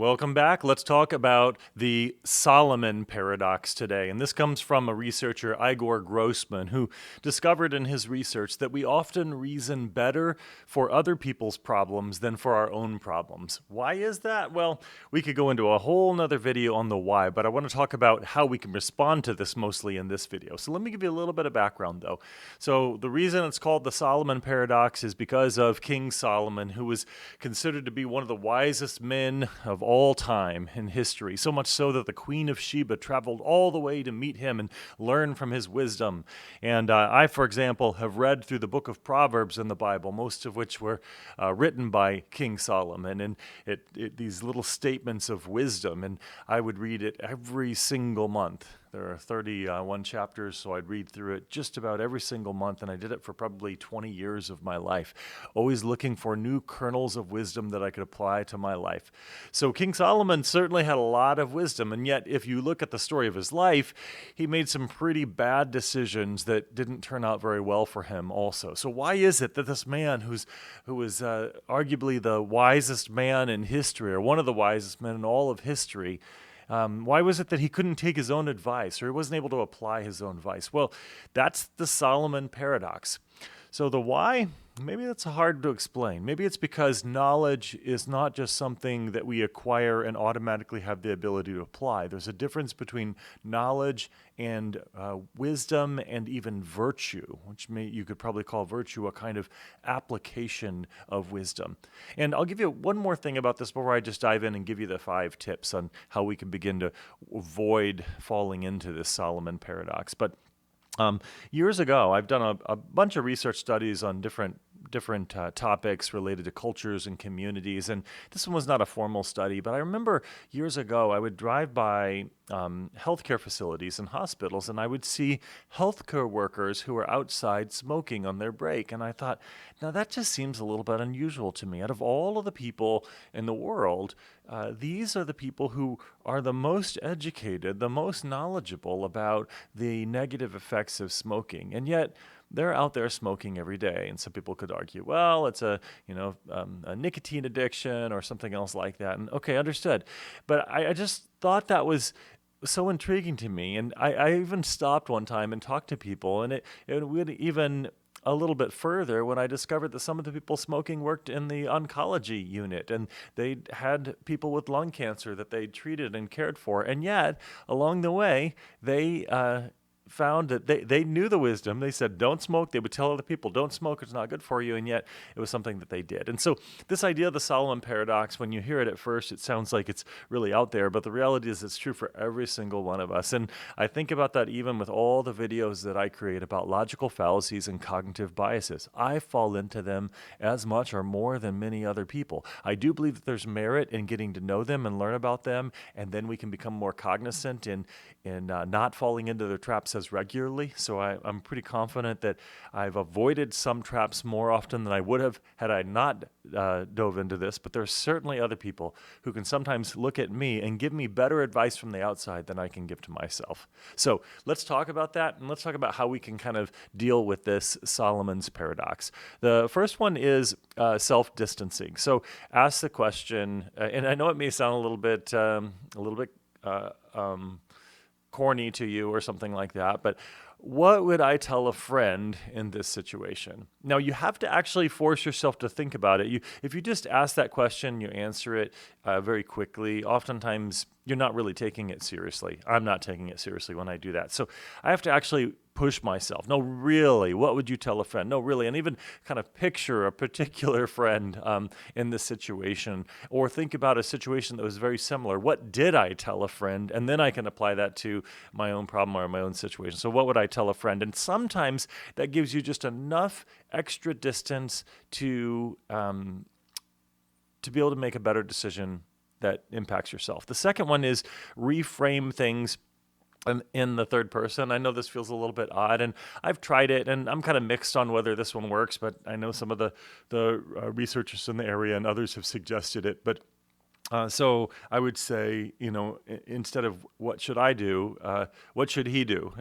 Welcome back. Let's talk about the Solomon paradox today. And this comes from a researcher, Igor Grossman, who discovered in his research that we often reason better for other people's problems than for our own problems. Why is that? Well, we could go into a whole nother video on the why, but I want to talk about how we can respond to this mostly in this video. So let me give you a little bit of background though. So the reason it's called the Solomon paradox is because of King Solomon, who was considered to be one of the wisest men of all time in history, so much so that the Queen of Sheba traveled all the way to meet him and learn from his wisdom. And I, for example, have read through the book of Proverbs in the Bible, most of which were written by King Solomon, and these little statements of wisdom, and I would read it every single month. There are 31 chapters, so I'd read through it just about every single month, and I did it for probably 20 years of my life, always looking for new kernels of wisdom that I could apply to my life. So King Solomon certainly had a lot of wisdom, and yet if you look at the story of his life, he made some pretty bad decisions that didn't turn out very well for him also. So why is it that this man who was arguably the wisest man in history, or one of the wisest men in all of history, why was it that he couldn't take his own advice, or he wasn't able to apply his own advice? Well, that's the Solomon paradox. So the why, maybe that's hard to explain. Maybe it's because knowledge is not just something that we acquire and automatically have the ability to apply. There's a difference between knowledge and wisdom and even virtue, which you could probably call virtue a kind of application of wisdom. And I'll give you one more thing about this before I just dive in and give you the 5 tips on how we can begin to avoid falling into this Solomon paradox. But years ago, I've done a bunch of research studies on different topics related to cultures and communities, and this one was not a formal study, but I remember years ago I would drive by healthcare facilities and hospitals, and I would see healthcare workers who were outside smoking on their break, and I thought, now that just seems a little bit unusual to me. Out of all of the people in the world, these are the people who are the most educated, the most knowledgeable about the negative effects of smoking, and yet they're out there smoking every day. And some people could argue, well, it's a nicotine addiction or something else like that. And okay, understood. But I just thought that was so intriguing to me. And I even stopped one time and talked to people, and it went even a little bit further when I discovered that some of the people smoking worked in the oncology unit, and they had people with lung cancer that they treated and cared for. And yet, along the way, they found that they knew the wisdom. They said, don't smoke. They would tell other people, don't smoke, it's not good for you. And yet it was something that they did. And so this idea of the Solomon paradox, when you hear it at first, it sounds like it's really out there, but the reality is it's true for every single one of us. And I think about that even with all the videos that I create about logical fallacies and cognitive biases. I fall into them as much or more than many other people. I do believe that there's merit in getting to know them and learn about them, and then we can become more cognizant in not falling into their traps as regularly. So I'm pretty confident that I've avoided some traps more often than I would have had I not dove into this. But there are certainly other people who can sometimes look at me and give me better advice from the outside than I can give to myself. So let's talk about that, and let's talk about how we can kind of deal with this Solomon's paradox. The first one is self-distancing. So ask the question, and I know it may sound a little bit corny to you or something like that, but what would I tell a friend in this situation? Now, you have to actually force yourself to think about it. If you just ask that question, you answer it very quickly, oftentimes you're not really taking it seriously. I'm not taking it seriously when I do that. So I have to actually push myself. No, really, what would you tell a friend? No, really, and even kind of picture a particular friend in this situation, or think about a situation that was very similar. What did I tell a friend? And then I can apply that to my own problem or my own situation. So what would I tell a friend? And sometimes that gives you just enough extra distance to be able to make a better decision that impacts yourself. The second one is reframe things in the third person. I know this feels a little bit odd, and I've tried it, and I'm kind of mixed on whether this one works, but I know some of the researchers in the area and others have suggested it. But So I would say, instead of what should I do, what should he do?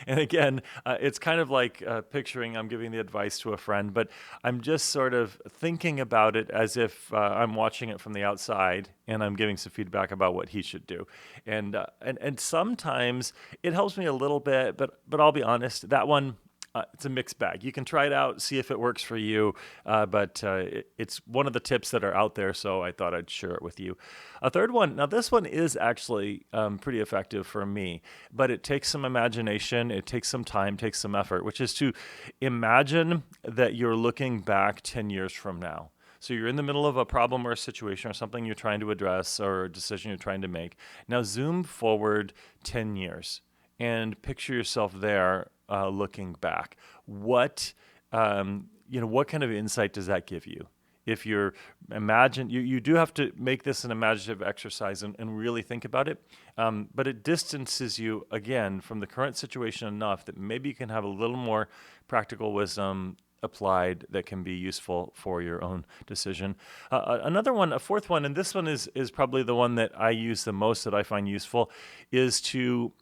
And again, it's kind of like picturing I'm giving the advice to a friend, but I'm just sort of thinking about it as if I'm watching it from the outside and I'm giving some feedback about what he should do. And sometimes it helps me a little bit, but I'll be honest, that one. It's a mixed bag. You can try it out, see if it works for you, but it's one of the tips that are out there, so I thought I'd share it with you. A third one, now this one is actually pretty effective for me, but it takes some imagination, it takes some time, takes some effort, which is to imagine that you're looking back 10 years from now. So you're in the middle of a problem or a situation or something you're trying to address or a decision you're trying to make. Now zoom forward 10 years and picture yourself there looking back. What kind of insight does that give you? If you're you do have to make this an imaginative exercise and really think about it, but it distances you again from the current situation enough that maybe you can have a little more practical wisdom applied that can be useful for your own decision. Another one, a fourth one, and this one is probably the one that I use the most that I find useful, is to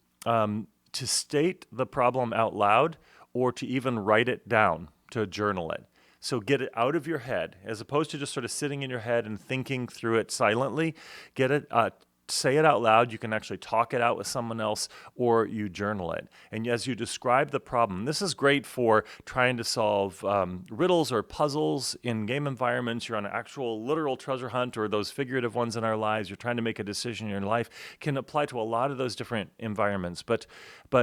state the problem out loud or to even write it down, to journal it. So get it out of your head as opposed to just sort of sitting in your head and thinking through it silently. Get it, say it out loud. You can actually talk it out with someone else or you journal it. And as you describe the problem, this is great for trying to solve riddles or puzzles in game environments. You're on an actual literal treasure hunt or those figurative ones in our lives. You're trying to make a decision in your life. Can apply to a lot of those different environments. But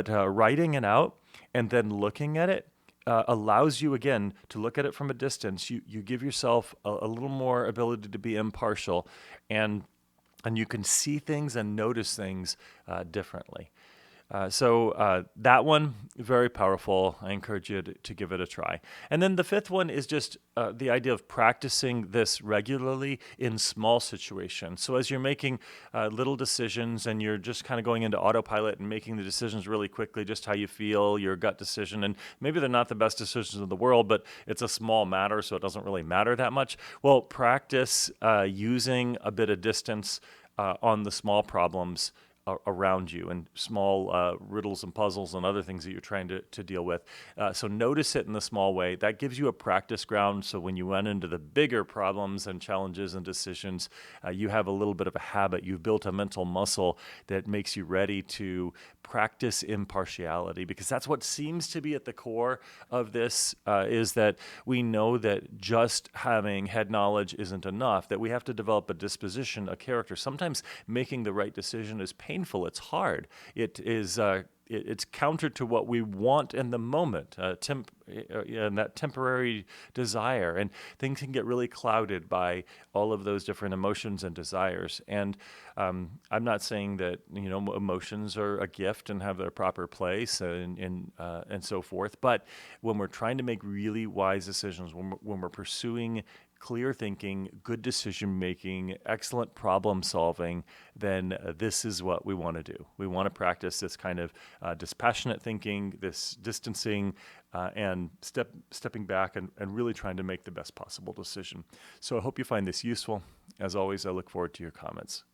writing it out and then looking at it allows you, again, to look at it from a distance. You give yourself a little more ability to be impartial and you can see things and notice things differently. So that one, very powerful. I encourage you to give it a try. And then the fifth one is just the idea of practicing this regularly in small situations. So as you're making little decisions and you're just kind of going into autopilot and making the decisions really quickly, just how you feel, your gut decision, and maybe they're not the best decisions in the world, but it's a small matter, so it doesn't really matter that much. Well, practice using a bit of distance on the small problems around you and small riddles and puzzles and other things that you're trying to deal with. So notice it in the small way. That gives you a practice ground. So when you run into the bigger problems and challenges and decisions, you have a little bit of a habit. You've built a mental muscle that makes you ready to practice impartiality, because that's what seems to be at the core of this, is that we know that just having head knowledge isn't enough, that we have to develop a disposition, a character. Sometimes making the right decision is painful. It's hard. It's counter to what we want in the moment, and that temporary desire. And things can get really clouded by all of those different emotions and desires. And I'm not saying that emotions are a gift and have their proper place and so forth. But when we're trying to make really wise decisions, when we're pursuing clear thinking, good decision making, excellent problem solving, then this is what we want to do. We want to practice this kind of dispassionate thinking, this distancing, and stepping back and really trying to make the best possible decision. So I hope you find this useful. As always, I look forward to your comments.